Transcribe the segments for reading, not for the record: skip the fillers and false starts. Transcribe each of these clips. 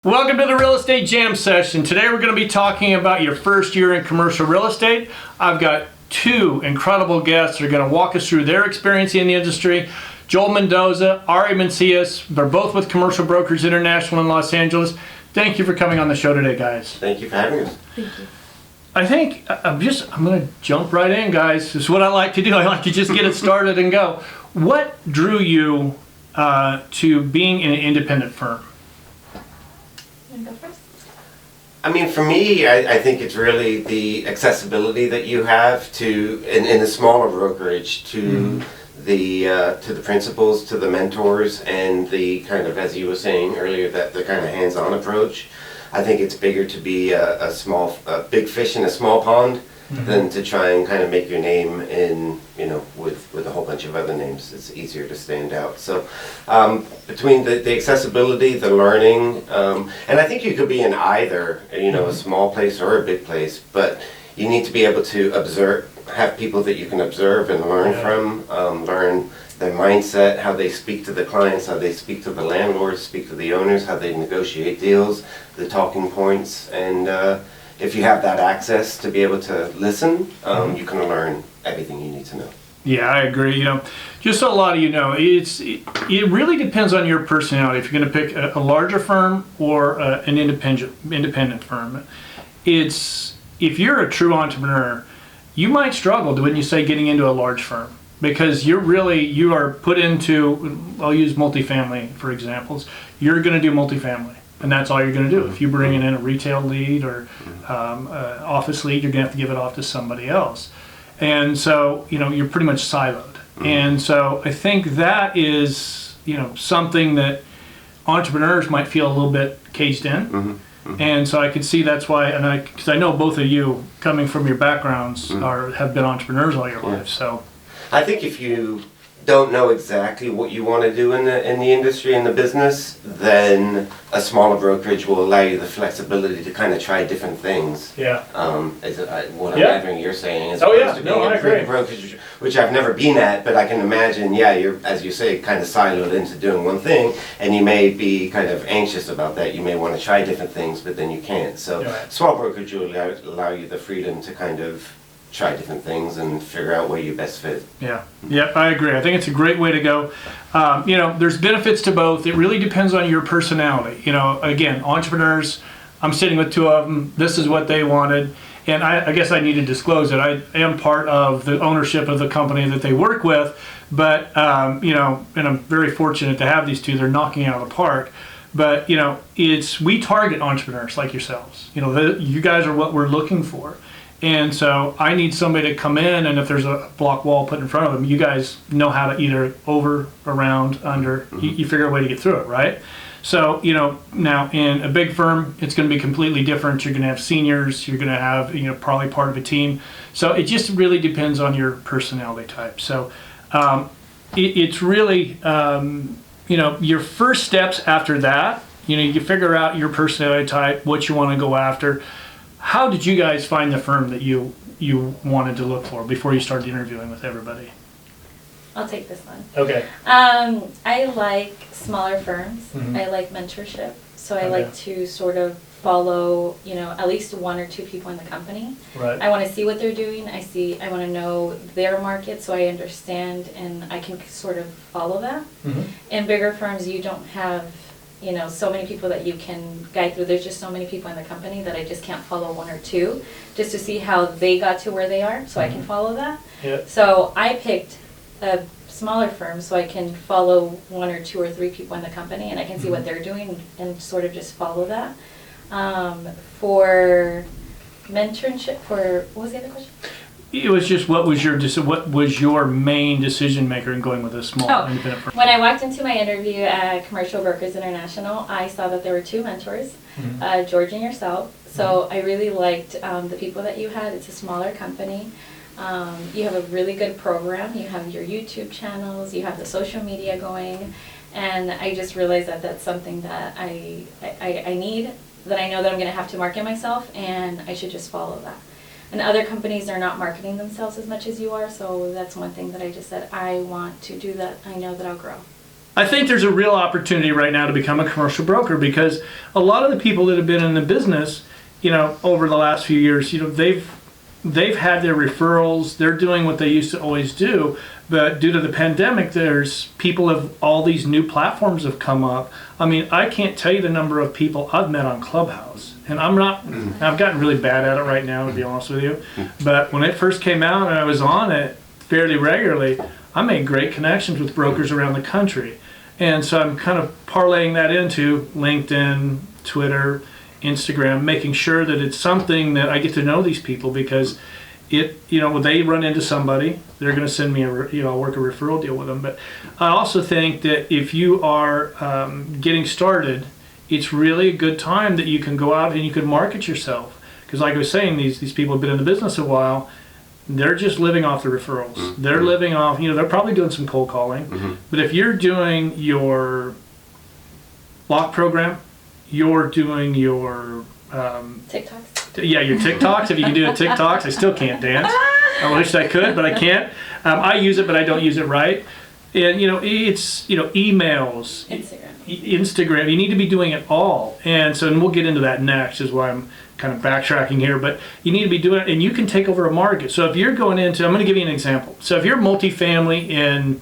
Welcome to the Real Estate Jam Session. Today we're going to be talking about your first year in commercial real estate. I've got two incredible guests that are going to walk us through their experience in the industry. Joel Mendoza, Ari Mencias, they're both with Commercial Brokerage International in Los Angeles. Thank you for coming on the show today, guys. Thank you for having us. Thank you. I think I'm going to jump right in, guys. This is what I like to do. I like to just get it started and go. What drew you to being in an independent firm? You want to go first? I mean, for me, I think it's really the accessibility that you have to, in a smaller brokerage, to the principals, to the mentors, and the kind of, as you were saying earlier, that the kind of hands-on approach. I think it's bigger to be a big fish in a small pond than to try and kind of make your name in, with a whole bunch of other names. It's easier to stand out. So between the accessibility, the learning, and I think you could be in either, a small place or a big place, but you need to be able to observe, have people that you can observe and learn from, learn their mindset, how they speak to the clients, how they speak to the landlords, speak to the owners, how they negotiate deals, the talking points, and if you have that access to be able to listen, you can learn everything you need to know. Yeah, I agree. Just so a lot of you know, it really depends on your personality. If you're going to pick a larger firm or an independent firm, if you're a true entrepreneur, you might struggle when you say getting into a large firm because you are put into. I'll use multifamily for examples. You're going to do multifamily. And that's all you're going to do. If you bring in a retail lead or office lead, you're going to have to give it off to somebody else. And so, you're pretty much siloed. And so I think that is, something that entrepreneurs might feel a little bit caged in. And so I could see that's why, because I know both of you, coming from your backgrounds, have been entrepreneurs all your life. So I think if you don't know exactly what you want to do in the industry, in the business, then a smaller brokerage will allow you the flexibility to kind of try different things. Yeah. What I'm gathering you're saying is I agree. Brokerage, which I've never been at, but I can imagine, you're, as you say, kind of siloed into doing one thing, and you may be kind of anxious about that. You may want to try different things, but then you can't. So small brokerage will allow you the freedom to kind of try different things and figure out where you best fit. Yeah, I agree. I think it's a great way to go. There's benefits to both. It really depends on your personality. Again, entrepreneurs, I'm sitting with two of them. This is what they wanted. And I guess I need to disclose it. I am part of the ownership of the company that they work with. But, and I'm very fortunate to have these two. They're knocking it out of the park. But, we target entrepreneurs like yourselves. You guys are what we're looking for. And so I need somebody to come in, and if there's a block wall put in front of them, you guys know how to either over, around, under, you figure a way to get through it, right? So, now in a big firm, it's going to be completely different. You're going to have seniors, you're going to have, probably part of a team. So it just really depends on your personality type. So it's really, your first steps after that, you figure out your personality type, what you want to go after. How did you guys find the firm that you wanted to look for before you started interviewing with everybody? I'll take this one. Okay. I like smaller firms. I like mentorship. So I like to sort of follow, at least one or two people in the company. Right. I want to see what they're doing. I want to know their market so I understand and I can sort of follow that. In bigger firms, you don't have so many people that you can guide through. There's just so many people in the company that I just can't follow one or two just to see how they got to where they are so I can follow that. Yep. So I picked a smaller firm so I can follow one or two or three people in the company and I can see what they're doing and sort of just follow that. For mentorship, what was the other question? It was just what was your main decision maker in going with a small independent firm? When I walked into my interview at Commercial Brokers International, I saw that there were two mentors, George and yourself. So I really liked the people that you had. It's a smaller company. You have a really good program. You have your YouTube channels. You have the social media going. And I just realized that that's something that I need, that I know that I'm going to have to market myself, and I should just follow that. And other companies are not marketing themselves as much as you are, so that's one thing that I just said, I want to do that. I know that I'll grow. I think there's a real opportunity right now to become a commercial broker, because a lot of the people that have been in the business, over the last few years, they've had their referrals. They're doing what they used to always do, but due to the pandemic, there's people of all these new platforms have come up. I mean, I can't tell you the number of people I've met on Clubhouse, and I've gotten really bad at it right now, to be honest with you. But when it first came out and I was on it fairly regularly, I made great connections with brokers around the country. And so I'm kind of parlaying that into LinkedIn, Twitter, Instagram, making sure that it's something that I get to know these people, because when they run into somebody, they're going to send me I'll work a referral deal with them. But I also think that if you are getting started, it's really a good time that you can go out and you can market yourself. Because like I was saying, these people have been in the business a while. They're just living off the referrals. Mm-hmm. They're living off, they're probably doing some cold calling. Mm-hmm. But if you're doing your block program, you're doing your TikToks. Yeah, your TikToks. If you can do the TikToks, I still can't dance. I wish I could, but I can't. I use it, but I don't use it right. And it's emails, Instagram. You need to be doing it all. And we'll get into that next, is why I'm kind of backtracking here. But you need to be doing it, and you can take over a market. So if you're going into, I'm going to give you an example. So if you're multifamily in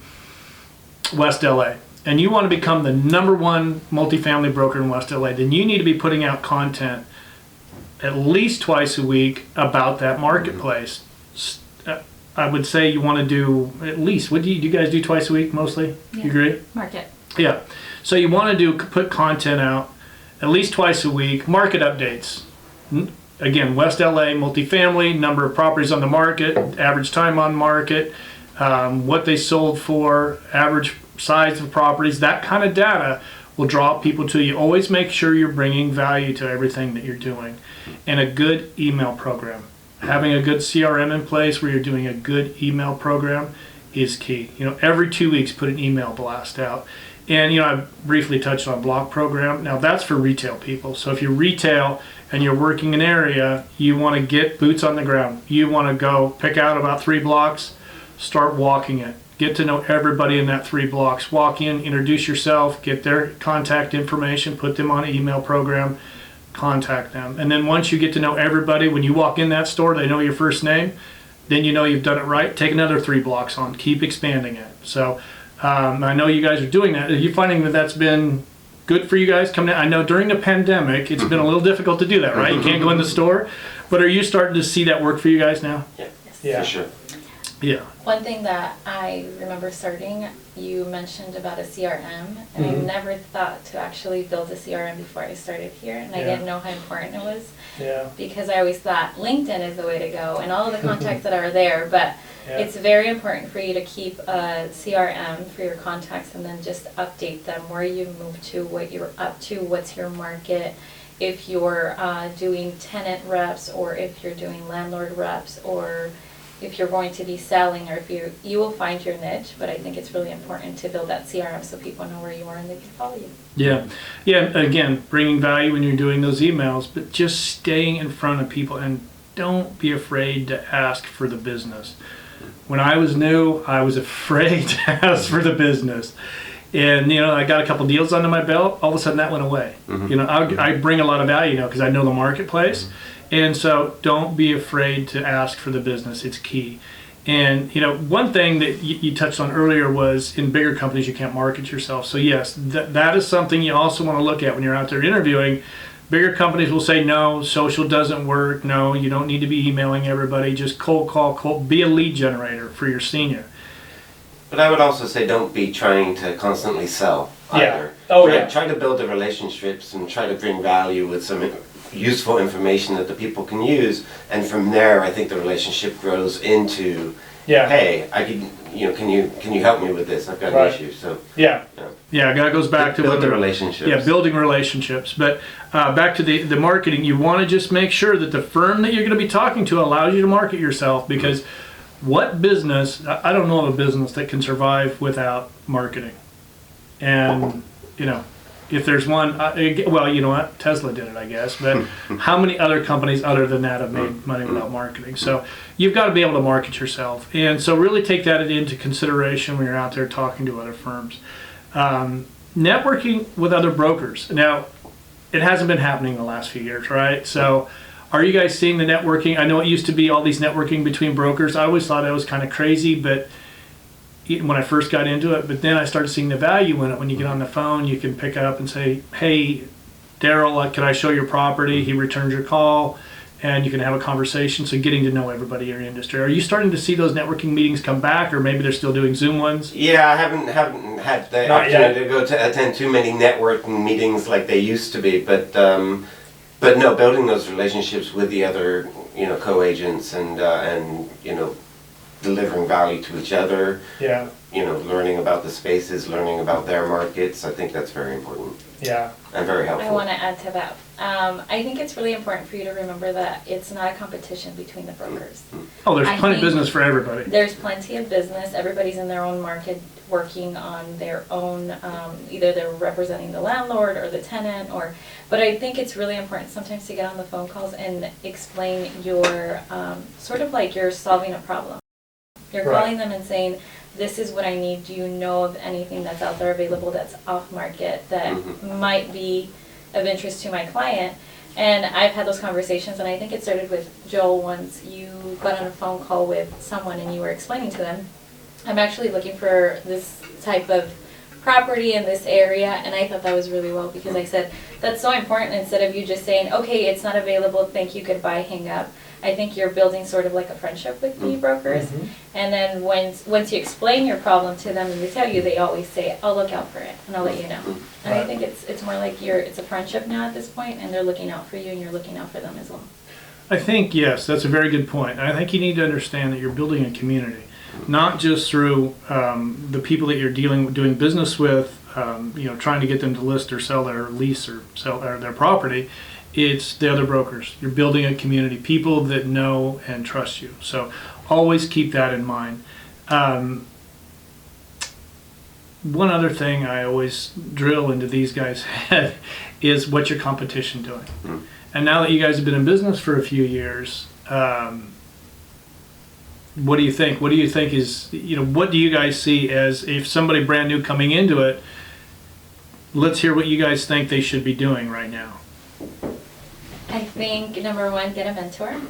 West LA, and you want to become the #1 multifamily broker in West LA, then you need to be putting out content at least twice a week about that marketplace. I would say you want to do at least, do you guys do twice a week mostly? Yeah. You agree? Market. Yeah. So you want to put content out at least twice a week, market updates. Again, West LA, multifamily, number of properties on the market, average time on market, what they sold for, average size of properties, that kind of data will draw people to you. Always make sure you're bringing value to everything that you're doing. And a good email program. Having a good CRM in place where you're doing a good email program is key. Every 2 weeks put an email blast out. And I briefly touched on block program. Now that's for retail people. So if you're retail and you're working an area, you want to get boots on the ground. You want to go pick out about 3 blocks, start walking it. Get to know everybody in that 3 blocks. Walk in, introduce yourself, get their contact information, put them on an email program, contact them. And then once you get to know everybody, when you walk in that store, they know your first name, then you know you've done it right. Take another 3 blocks on, keep expanding it. So I know you guys are doing that. Are you finding that that's been good for you guys coming in? I know during the pandemic, it's been a little difficult to do that, right? You can't go in the store. But are you starting to see that work for you guys now? Yeah, yeah. For sure. Yeah. One thing that I remember starting, you mentioned about a CRM, and I never thought to actually build a CRM before I started here, and I didn't know how important it was. Yeah. Because I always thought LinkedIn is the way to go, and all of the contacts that are there, but it's very important for you to keep a CRM for your contacts, and then just update them, where you move to, what you're up to, what's your market, if you're doing tenant reps, or if you're doing landlord reps, or if you're going to be selling, or if you will find your niche. But I think it's really important to build that CRM so people know where you are and they can follow you. Yeah. Again, bringing value when you're doing those emails, but just staying in front of people, and don't be afraid to ask for the business. When I was new, I was afraid to ask for the business. And, I got a couple deals under my belt. All of a sudden that went away. Mm-hmm. I bring a lot of value now because I know the marketplace. Mm-hmm. And so don't be afraid to ask for the business. It's key. And, one thing that you touched on earlier was in bigger companies, you can't market yourself. So yes, that is something you also want to look at when you're out there interviewing. Bigger companies will say, no, social doesn't work. No, you don't need to be emailing everybody. Just cold call, be a lead generator for your senior. But I would also say don't be trying to constantly sell either. Try to build the relationships and try to bring value with some useful information that the people can use, and from there I think the relationship grows into hey, I can can you help me with this? I've got an issue. So that goes back to build the relationships. Building relationships. But back to the marketing, you want to just make sure that the firm that you're going to be talking to allows you to market yourself, because what business, I don't know of a business that can survive without marketing. And if there's one, well, you know what, Tesla did it, I guess, but how many other companies other than that have made money without marketing? So you've got to be able to market yourself. And so really take that into consideration when you're out there talking to other firms. Networking with other brokers. Now, it hasn't been happening the last few years, right? So are you guys seeing the networking? I know it used to be all these networking between brokers. I always thought it was kind of crazy, but when I first got into it, but then I started seeing the value in it. When you get on the phone, you can pick up and say, hey, Daryl, can I show your property? He returns your call, and you can have a conversation. So getting to know everybody in your industry. Are you starting to see those networking meetings come back, or maybe they're still doing Zoom ones? Yeah, I haven't had the opportunity to go to attend too many networking meetings like they used to be, but no, building those relationships with the other, co-agents and delivering value to each other. Yeah. Learning about the spaces, learning about their markets. I think that's very important. Yeah. And very helpful. I want to add to that. I think it's really important for you to remember that it's not a competition between the brokers. Oh, there's I plenty of think business for everybody. There's plenty of business. Everybody's in their own market working on their own, either they're representing the landlord or the tenant, but I think it's really important sometimes to get on the phone calls and explain your, sort of like you're solving a problem. You're calling them and saying, this is what I need. Do you know of anything that's out there available that's off market that might be of interest to my client? And I've had those conversations, and I think it started with Joel once. You got on a phone call with someone and you were explaining to them, I'm actually looking for this type of property in this area, and I thought that was really well, because I said, that's so important. Instead of you just saying, okay, it's not available, thank you, goodbye, hang up. I think you're building sort of like a friendship with the brokers. And then once you explain your problem to them and they tell you, they always say, I'll look out for it and I'll let you know. And I think it's more like it's a friendship now at this point, and they're looking out for you and you're looking out for them as well. I think, yes, that's a very good point. I think you need to understand that you're building a community, not just through the people that you're doing business with, trying to get them to list or sell their lease or sell their property. It's the other brokers. You're building a community, people that know and trust you. So always keep that in mind. One other thing I always drill into these guys' head is, what's your competition doing? And now that you guys have been in business for a few years, what do you think? What do you think is, what do you guys see as, if somebody brand new coming into it, let's hear what you guys think they should be doing right now. I think number one, get a mentor.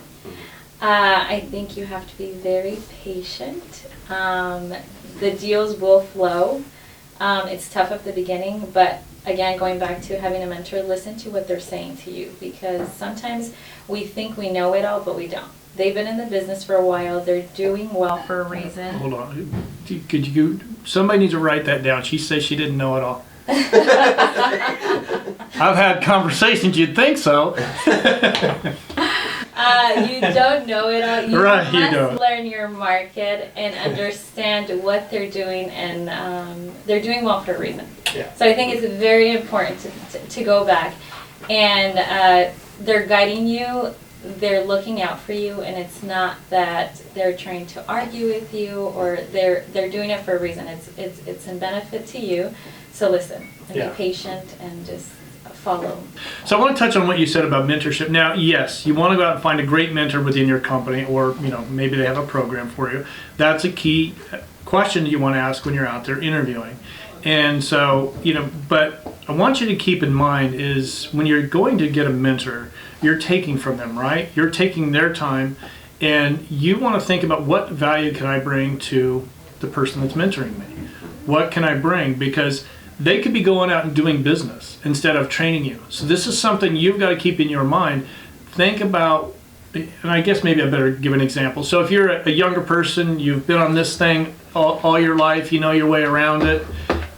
I think you have to be very patient. The deals will flow. It's tough at the beginning, but again, going back to having a mentor, listen to what they're saying to you, because sometimes we think we know it all, but we don't. They've been in the business for a while. They're doing well for a reason. Hold on. Somebody needs to write that down. She says she didn't know it all. I've had conversations, you'd think so. You don't know it all. You right, must you don't. learn your market and understand what they're doing, and they're doing well for a reason. Yeah. So I think it's very important to go back, and they're guiding you. They're looking out for you, and it's not that they're trying to argue with you, or they're doing it for a reason. It's in benefit to you. So listen and be patient and just follow. So I want to touch on what you said about mentorship. Now, yes, you want to go out and find a great mentor within your company, or maybe they have a program for you. That's a key question you want to ask when you're out there interviewing. And so, but I want you to keep in mind is, when you're going to get a mentor, you're taking from them, right? You're taking their time, and you want to think about, what value can I bring to the person that's mentoring me? What can I bring? Because they could be going out and doing business instead of training you. So this is something you've got to keep in your mind. Think about, and I guess maybe I better give an example. So if you're a younger person, you've been on this thing all your life, you know your way around it,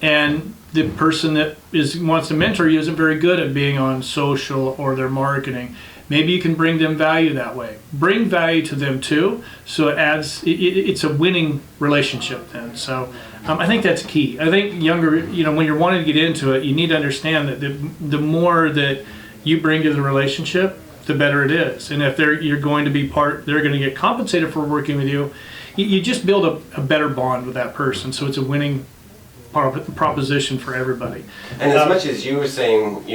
and the person that wants to mentor you isn't very good at being on social or their marketing, maybe you can bring them value that way. Bring value to them too, so it adds, it's a winning relationship then. So I think that's key. I think younger, when you're wanting to get into it, you need to understand that the more that you bring to the relationship, the better it is. And if you're going to be they're going to get compensated for working with you, you just build a better bond with that person. So it's a winning proposition for everybody. And as much as you were saying,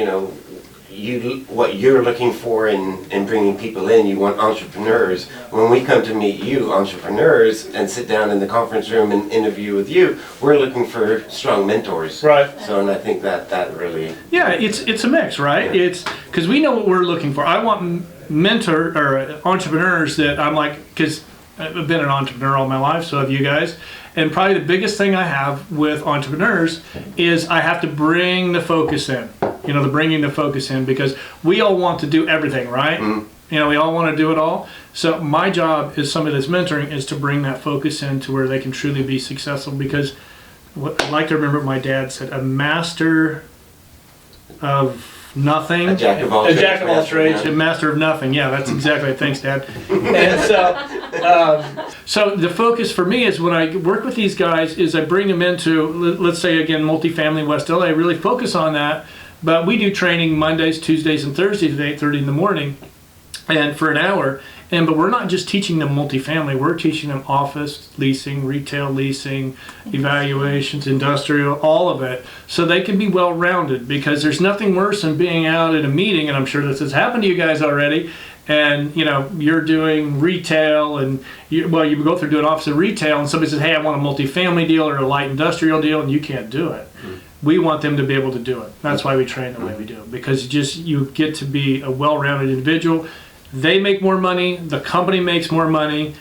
what you're looking for in bringing people in. You want entrepreneurs. When we come to meet you, entrepreneurs, and sit down in the conference room and interview with you, we're looking for strong mentors. Right. So, and I think that really. Yeah, it's a mix, right? Yeah. It's because we know what we're looking for. I want mentor or entrepreneurs that I'm like, because I've been an entrepreneur all my life, so have you guys. And probably the biggest thing I have with entrepreneurs is I have to bring the focus in. The bringing the focus in, because we all want to do everything, right? Mm-hmm. We all want to do it all. So my job as somebody that's mentoring is to bring that focus in to where they can truly be successful. Because what I like to remember what my dad said: a master of nothing, A jack of all trades, a master of nothing. Yeah, that's exactly it. Thanks, Dad. And so the focus for me is when I work with these guys is I bring them into, let's say again, multifamily West LA. I really focus on that. But we do training Mondays, Tuesdays, and Thursdays at 8:30 in the morning, and for an hour. But we're not just teaching them multifamily. We're teaching them office leasing, retail leasing, evaluations, industrial, all of it, so they can be well-rounded. Because there's nothing worse than being out at a meeting, and I'm sure this has happened to you guys already. And you're doing retail, and you go through doing office and retail, and somebody says, "Hey, I want a multifamily deal or a light industrial deal," and you can't do it. We want them to be able to do it. That's why we train the way we do, because you get to be a well-rounded individual. They make more money. The company makes more money.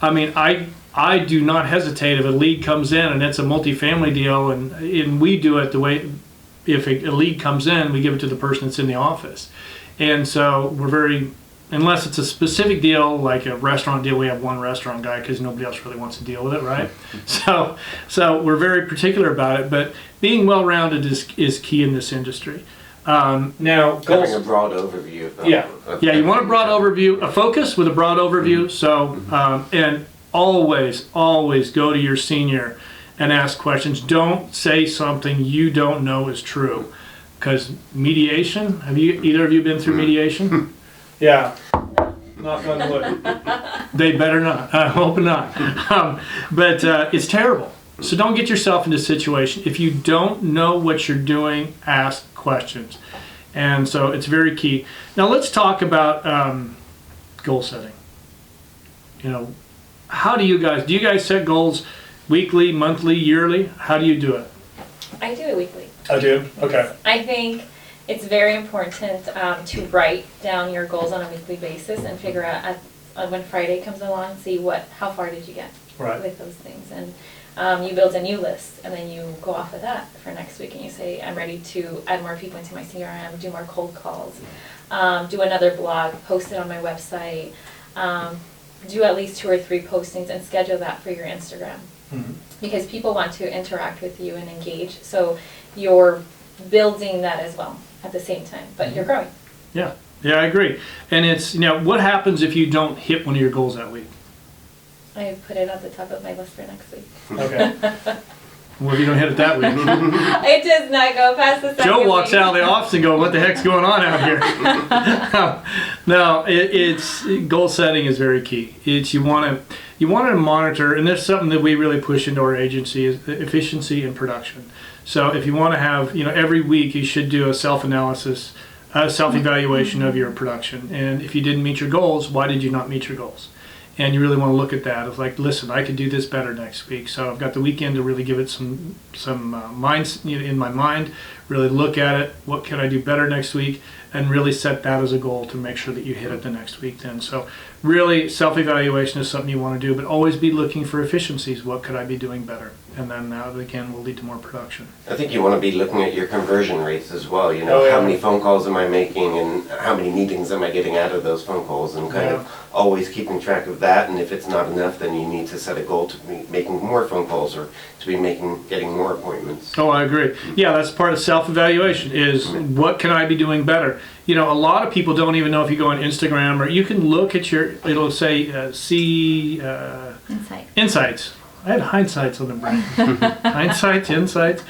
I mean, I do not hesitate if a lead comes in and it's a multifamily deal, and we do it the way, if a lead comes in, we give it to the person that's in the office. And so we're very, unless it's a specific deal, like a restaurant deal, we have one restaurant guy because nobody else really wants to deal with it, right? So we're very particular about it, but being well-rounded is key in this industry. Now, goals. Having a broad overview. You want a broad overview, a focus with a broad overview. So, and always go to your senior and ask questions. Don't say something you don't know is true, because mediation. Have either of you been through mediation? Yeah. Knock on wood. They better not. I hope not. But it's terrible. So don't get yourself into a situation. If you don't know what you're doing, ask questions. And so it's very key. Now let's talk about goal setting. How do you guys set goals weekly, monthly, yearly? How do you do it? I do it weekly. I do? Okay. I think it's very important to write down your goals on a weekly basis and figure out when Friday comes along, see how far did you get with those things. And you build a new list, and then you go off of that for next week, and you say, I'm ready to add more people into my CRM, do more cold calls, do another blog, post it on my website, do at least 2 or 3 postings, and schedule that for your Instagram. Mm-hmm. Because people want to interact with you and engage, so you're building that as well at the same time, but you're growing. Yeah, I agree. And it's, what happens if you don't hit one of your goals that week? I put it at the top of my list for next week. Okay. Well, if you don't hit it that week. It does not go past the second Joe walks week. out of the office and goes, what the heck's going on out here? No, it's goal setting is very key. It's you want to monitor, and that's something that we really push into our agency, is efficiency and production. So if you want to have, every week you should do a self-analysis, self-evaluation of your production. And if you didn't meet your goals, why did you not meet your goals? And you really want to look at that. It's like, listen, I could do this better next week. So I've got the weekend to really give it some minds in my mind, really look at it. What can I do better next week? And really set that as a goal to make sure that you hit it the next week then. So really, self-evaluation is something you want to do, but always be looking for efficiencies. What could I be doing better? And then that, again, will lead to more production. I think you want to be looking at your conversion rates as well. How many phone calls am I making, and how many meetings am I getting out of those phone calls, and kind of always keeping track of that. And if it's not enough, then you need to set a goal to be making more phone calls, or to be getting more appointments. Oh, I agree. Yeah, that's part of self-evaluation is what can I be doing better? A lot of people don't even know if you go on Instagram, or you can look at it'll say, see insights. I had hindsights on the brain. Hindsights, insights.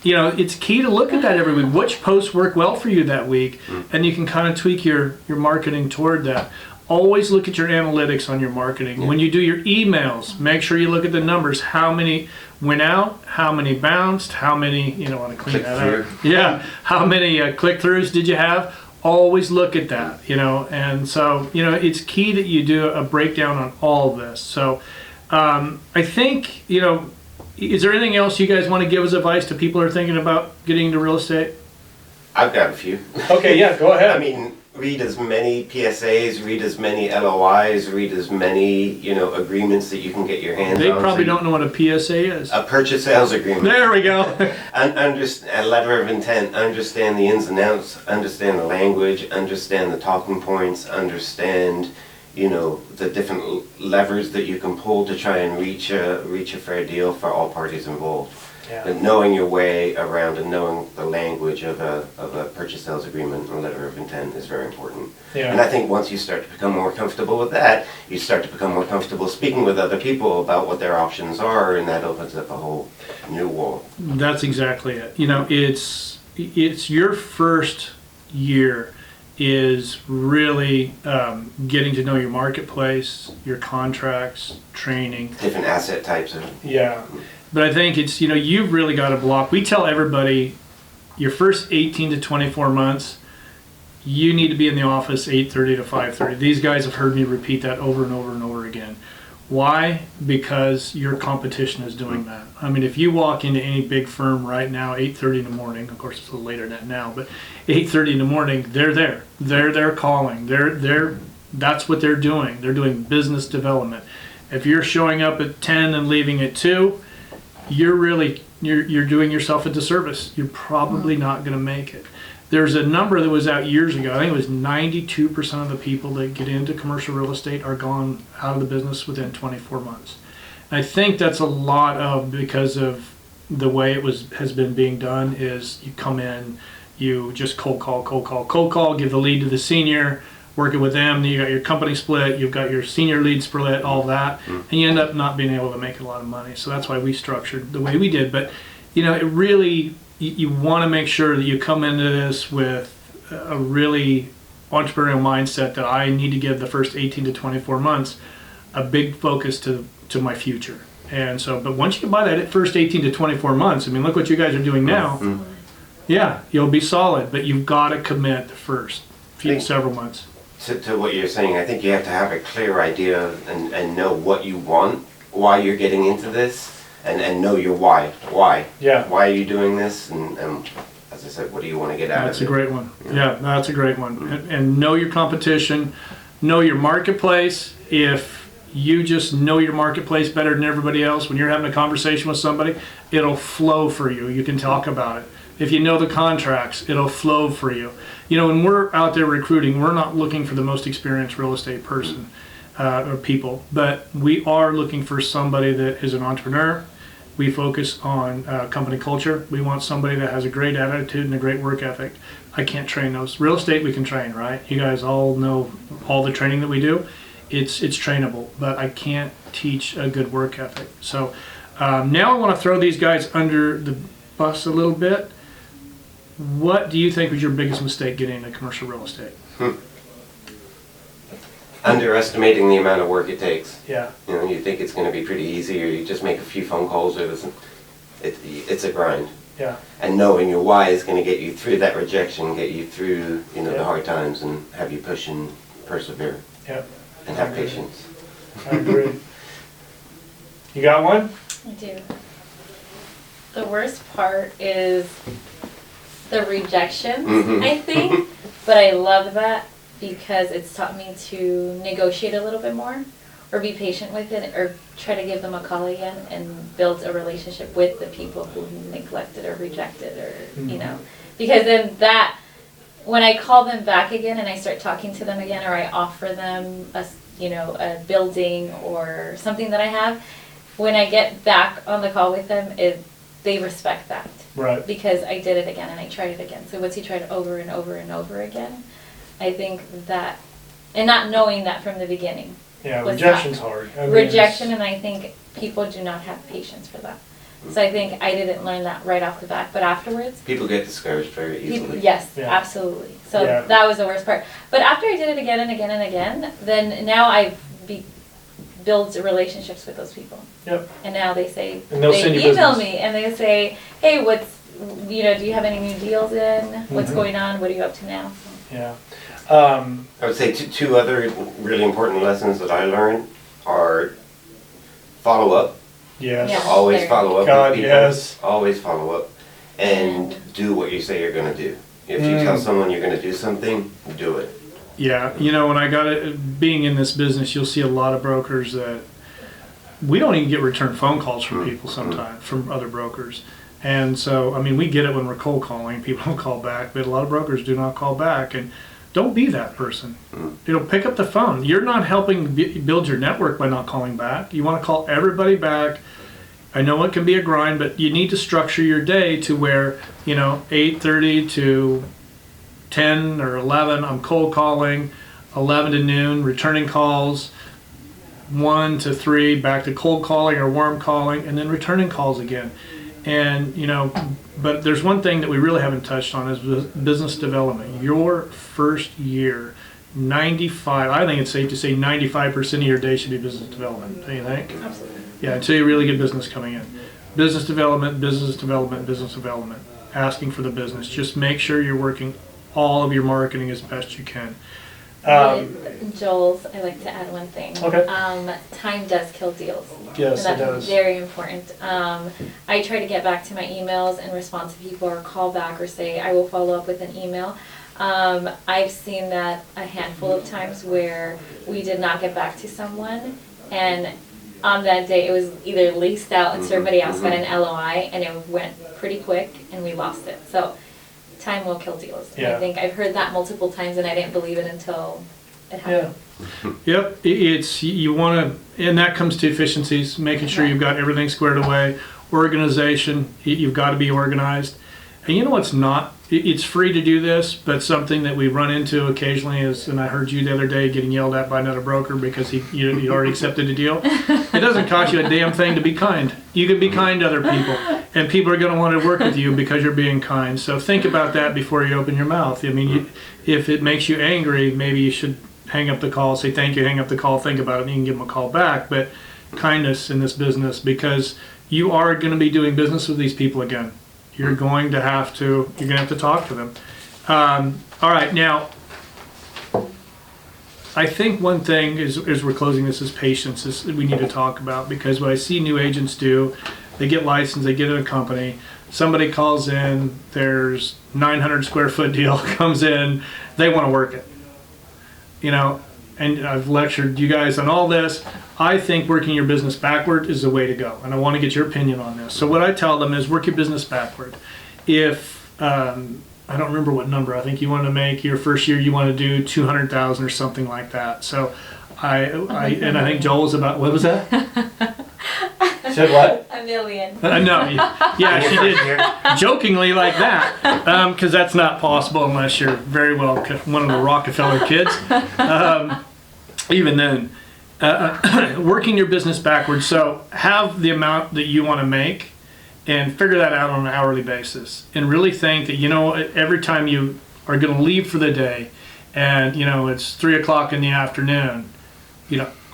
It's key to look at that every week. Which posts work well for you that week, and you can kind of tweak your marketing toward that. always look at your analytics on your marketing. When you do your emails, make sure you look at the numbers. How many went out? How many bounced? How many, you know, want to clean that up? Yeah. How many click-throughs did you have? Always look at that, you know. And so, you know, it's key that you do a breakdown on all of this. So I think, you know, is there anything else you guys want to give as advice to people who are thinking about getting into real estate? I've got a few. Okay, yeah, go ahead. I mean, read as many PSAs, read as many LOIs, read as many, you know, agreements that you can get your hands on. They probably don't know what a PSA is. A purchase sales agreement. There we go. A letter of intent. Understand the ins and outs. Understand the language. Understand the talking points. Understand, you know, the different levers that you can pull to try and reach a fair deal for all parties involved. Yeah. But knowing your way around and knowing the language of a purchase sales agreement or letter of intent is very important. Yeah. And I think once you start to become more comfortable with that, you start to become more comfortable speaking with other people about what their options are, and that opens up a whole new world. That's exactly it. You know, it's your first year is really getting to know your marketplace, your contracts, training. Different asset types of. Yeah. But I think it's, you know, you've really got to block. We tell everybody your first 18 to 24 months, you need to be in the office 8:30 to 5:30. These guys have heard me repeat that over and over and over again. Why? Because your competition is doing that. I mean, if you walk into any big firm right now, 8:30 in the morning, of course it's a little later than that now, but 8:30 in the morning, they're there. They're calling. That's what they're doing. They're doing business development. If you're showing up at 10 and leaving at 2, you're doing yourself a disservice. You're probably not going to make it. There's a number that was out years ago. I think it was 92% of the people that get into commercial real estate are gone out of the business within 24 months. And I think that's a lot of because of the way has been being done is you come in, you just cold call, give the lead to the senior, working with them, you got your company split, you've got your senior lead split, all that, and you end up not being able to make a lot of money. So that's why we structured the way we did. But, you know, it really, you want to make sure that you come into this with a really entrepreneurial mindset that I need to give the first 18 to 24 months a big focus to my future. And so, but once you can buy that first 18 to 24 months, I mean, look what you guys are doing now. Yeah, you'll be solid, but you've got to commit the first several months. To what you're saying, I think you have to have a clear idea and know what you want, why you're getting into this, and know your why. Why? Yeah. Why are you doing this? And as I said, what do you want to get out of it? That's a great one. Yeah, that's a great one. And know your competition, know your marketplace. If you just know your marketplace better than everybody else, when you're having a conversation with somebody, it'll flow for you. You can talk about it. If you know the contracts, it'll flow for you. You know, when we're out there recruiting, we're not looking for the most experienced real estate person or people, but we are looking for somebody that is an entrepreneur. We focus on company culture. We want somebody that has a great attitude and a great work ethic. I can't train those. Real estate we can train, right? You guys all know all the training that we do. It's trainable, but I can't teach a good work ethic. So now I want to throw these guys under the bus a little bit. What do you think was your biggest mistake getting into commercial real estate? Underestimating the amount of work it takes. Yeah. You know, you think it's going to be pretty easy, or you just make a few phone calls, or it's a grind. Yeah. And knowing your why is going to get you through that rejection, get you through, you know, the hard times, and have you push and persevere. Yep. And have patience. I agree. You got one? I do. The worst part is the rejection, I think, but I love that because it's taught me to negotiate a little bit more or be patient with it or try to give them a call again and build a relationship with the people who neglected or rejected or, you know, because then that, when I call them back again and I start talking to them again or I offer them a building or something that I have, when I get back on the call with them, they respect that. Right. Because I did it again and I tried it again. So once you try it over and over and over again, I think that, and not knowing that from the beginning. Yeah, rejection's hard. Rejection, and I think people do not have patience for that. So I think I didn't learn that right off the bat, but afterwards, People get discouraged very easily. yes, Yeah. absolutely. So Yeah. that was the worst part. But after I did it again and again and again, then now I've built relationships with those people. Yep. And now they say, And they'll they send you email business. me and they say, hey, do you have any new deals in? What's Mhm. going on? What are you up to now? Yeah. I would say two other really important lessons that I learned are follow up. Yes. Yeah. Always Very follow up God, with people. yes. Always follow up. And do what you say you're going to do. If you tell someone you're going to do something, do it. Yeah, when I got it, being in this business, you'll see a lot of brokers that we don't even get return phone calls from people sometimes, from other brokers. And so, I mean, we get it when we're cold calling, people don't call back, but a lot of brokers do not call back. And don't be that person. Pick up the phone. You're not helping build your network by not calling back. You want to call everybody back. I know it can be a grind, but you need to structure your day to where, 8:30 to 10 or 11, I'm cold calling, 11 to noon, returning calls, 1 to 3, back to cold calling or warm calling, and then returning calls again. And, but there's one thing that we really haven't touched on is business development. Your first year, I think it's safe to say 95% of your day should be business development. Do you think? Absolutely. Yeah, until you really get business coming in. Business development, business development, business development. Asking for the business. Just make sure you're working all of your marketing as best you can. With Joel's, I like to add one thing. Okay. Time does kill deals. Yes, and it that's does. very important. I try to get back to my emails and respond to people or call back or say I will follow up with an email. I've seen that a handful of times where we did not get back to someone, and on that day it was either leased out and somebody else got an LOI and it went pretty quick and we lost it. So time will kill deals. And Yeah. I think I've heard that multiple times and I didn't believe it until it happened. Yep, it's you want to, and that comes to efficiencies, making sure you've got everything squared away. Organization, you've got to be organized. And you know what's not? It's free to do this, but something that we run into occasionally is, and I heard you the other day getting yelled at by another broker because you already accepted a deal. It doesn't cost you a damn thing to be kind. You can be kind to other people, and people are going to want to work with you because you're being kind. So think about that before you open your mouth. I mean, if it makes you angry, maybe you should hang up the call, say thank you, hang up the call, think about it, and you can give them a call back. But kindness in this business, because you are going to be doing business with these people again. You're going to have to talk to them. All right, now, I think one thing is we're closing this is patience is we need to talk about, because what I see new agents do, they get licensed, they get in a company, somebody calls in, there's 900 square foot deal comes in, they want to work it. And I've lectured you guys on all this. I think working your business backward is the way to go, and I want to get your opinion on this. So what I tell them is work your business backward. If I don't remember what number, I think you want to make your first year, you want to do 200,000 or something like that. So I think Joel was about, what was that? Said what? $1 million. No, yeah, she did jokingly like that, because that's not possible unless you're very well one of the Rockefeller kids. Even then, working your business backwards. So have the amount that you want to make, and figure that out on an hourly basis, and really think that every time you are going to leave for the day, and it's 3 o'clock in the afternoon,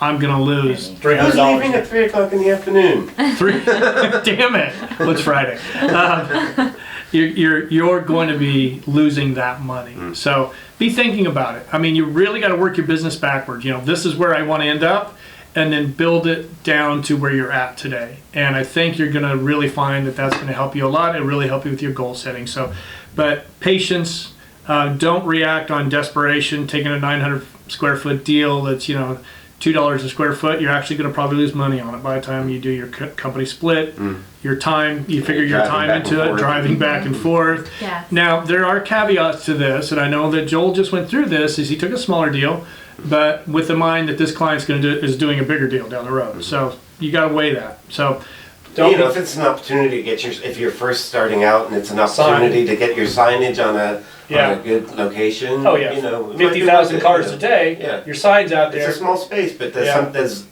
I'm going to lose Who's $300. leaving at 3 o'clock in the afternoon? Damn it! Well, it's Friday. You're going to be losing that money. So be thinking about it. I mean, you really got to work your business backwards. This is where I want to end up, and then build it down to where you're at today. And I think you're going to really find that that's going to help you a lot and really help you with your goal setting. So, but patience. Don't react on desperation. Taking a 900 square foot deal that's $2 a square foot, you're actually going to probably lose money on it by the time you do your company split. Your time, you figure your time into it, driving back and forth. Yeah. Now, there are caveats to this, and I know that Joel just went through this, is he took a smaller deal, but with the mind that this client's is doing a bigger deal down the road. So you got to weigh that. So If it's an opportunity to get if you're first starting out and it's an opportunity to get your signage on a good location. Oh yeah, it might be 50,000 worth it, cars a day. Yeah. Your sign's out there. It's a small space, but there's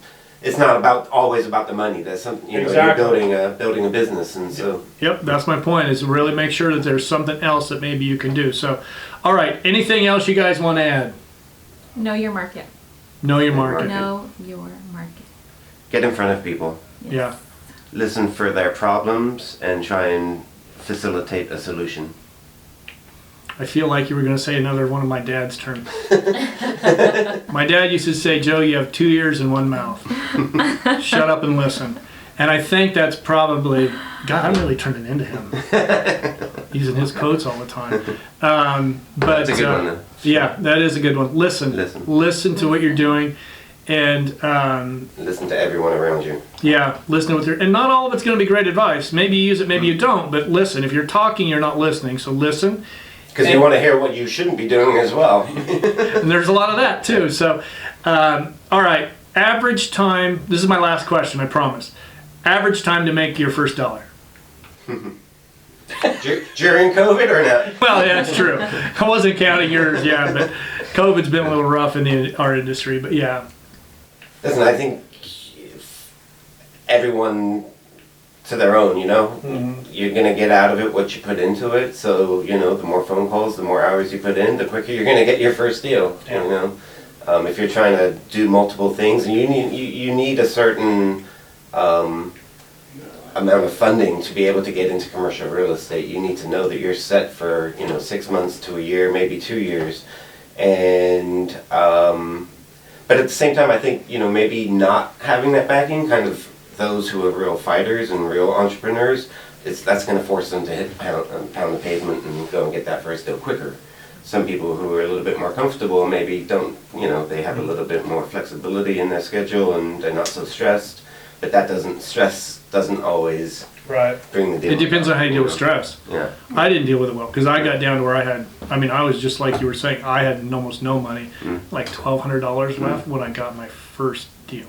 it's not always about the money. That's something, you know, Exactly. you're building a business, and so. Yep, that's my point, is really make sure that there's something else that maybe you can do. So, all right, anything else you guys want to add? Know your market. Know your market. Know your market. Get in front of people. Yes. Yeah. Listen for their problems and try and facilitate a solution. I feel like you were going to say another one of my dad's terms. My dad used to say, Joe, you have 2 ears and 1 mouth. Shut up and listen. And I think that's probably, God, I'm really turning into him. Using his quotes all the time. But That's a good one, though. yeah, that is a good one. Listen. Listen. Listen to what you're doing. And Listen to everyone around you. yeah, listen with your, and not all of it's going to be great advice. Maybe you use it, maybe you don't. But listen, if you're talking, you're not listening. So listen. Because you want to hear what you shouldn't be doing as well. And there's a lot of that too. So, all right, average time. This is my last question, I promise. Average time to make your first dollar. During COVID or not? Well, yeah, it's true. I wasn't counting yours, yeah, but COVID's been a little rough in our industry, but yeah. Listen, I think everyone to their own, you know? You're going to get out of it what you put into it. So, you know, the more phone calls, the more hours you put in, the quicker you're going to get your first deal, Yeah. you know? If you're trying to do multiple things, and you need a certain amount of funding to be able to get into commercial real estate. You need to know that you're set for, you know, 6 months to a year, maybe 2 years. And, but at the same time, I think, you know, maybe not having that backing, kind of those who are real fighters and real entrepreneurs, that's going to force them to hit pound the pavement and go and get that first deal quicker. Some people who are a little bit more comfortable maybe don't, you know, they have a little bit more flexibility in their schedule and they're not so stressed. But that doesn't always bring the deal. It depends on how you deal with know? stress. Yeah. I didn't deal with it well because I got down to where I was just like you were saying, I had almost no money, like $1,200 left when I got my first deal.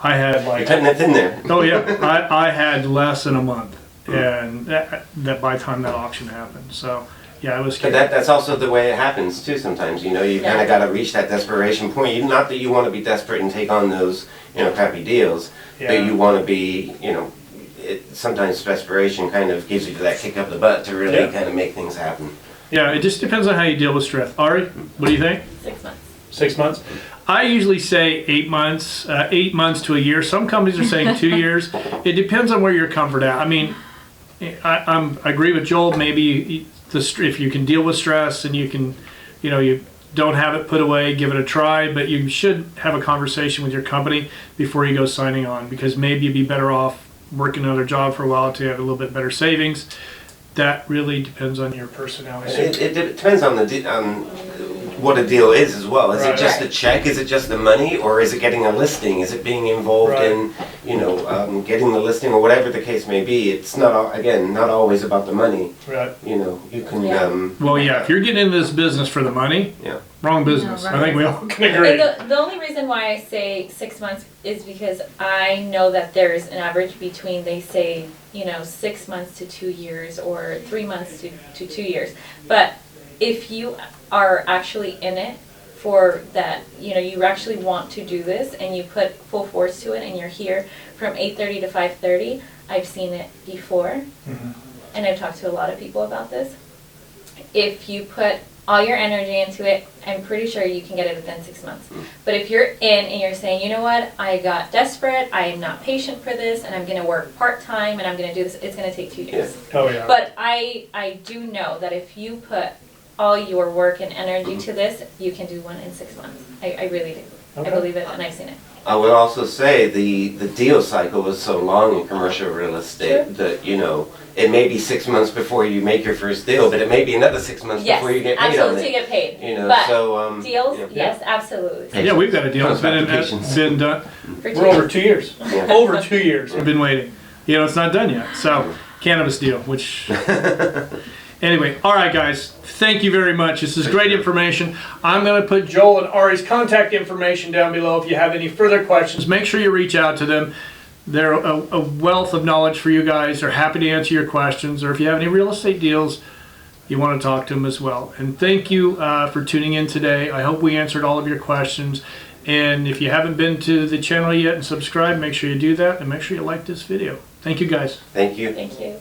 I had You're like, putting it in there. oh yeah, I had less than a month, and that by the time that auction happened. So yeah, I was But scared. that's also the way it happens too sometimes. You know, you kind Yeah. of got to reach that desperation point. Not that you want to be desperate and take on those, you know, crappy deals, Yeah. but you want to be, you know, sometimes desperation kind of gives you that kick up the butt to really Yeah. kind of make things happen. Yeah, it just depends on how you deal with stress. Ari, what do you think? 6 months. 6 months. I usually say 8 months, 8 months to a year. Some companies are saying 2 years. It depends on where your comfort at. I mean, I agree with Joel. Maybe if you can deal with stress and you can, you know, you don't have it put away, give it a try. But you should have a conversation with your company before you go signing on, because maybe you'd be better off working another job for a while to have a little bit better savings. That really depends on your personality. It depends on what a deal is as well. Is Right. it just a check? Is it just the money? Or is it getting a listing? Is it being involved Right. in, you know, getting the listing or whatever the case may be? It's not, again, not always about the money. Right. You know, you can, Yeah. Well, yeah, if you're getting into this business for the money, yeah. wrong business. wrong I think we all can agree. And the only reason why I say 6 months is because I know that there's an average between, they say, you know, 6 months to 2 years or 3 months to 2 years. But if you are actually in it for that, you know, you actually want to do this and you put full force to it and you're here from 8:30 to 5:30, I've seen it before. And I've talked to a lot of people about this. If you put all your energy into it, I'm pretty sure you can get it within 6 months. But if you're in and you're saying, you know what, I got desperate, I am not patient for this, and I'm going to work part-time, and I'm going to do this, it's going to take 2 years. Oh yeah. But I do know that if you put all your work and energy to this, you can do one in 6 months. I really do. Okay. I believe it, and I've seen it. I would also say the deal cycle is so long in commercial real estate Sure. that, you know, it may be 6 months before you make your first deal, but it may be another 6 months Yes, before you get paid on absolutely to it. get paid. You know, But so, deals, yeah. yes, absolutely. Yeah, we've got a deal that's been Patience. done. For We're over 2 years. Yeah. Over 2 years. We've been waiting. You know, it's not done yet. So, cannabis deal, which. Anyway, all right, guys. Thank you very much. This is great information. I'm going to put Joel and Ari's contact information down below. If you have any further questions, make sure you reach out to them. They're a wealth of knowledge for you guys. They're happy to answer your questions. Or if you have any real estate deals, you want to talk to them as well. And thank you for tuning in today. I hope we answered all of your questions. And if you haven't been to the channel yet and subscribed, make sure you do that, and make sure you like this video. Thank you, guys. Thank you. Thank you.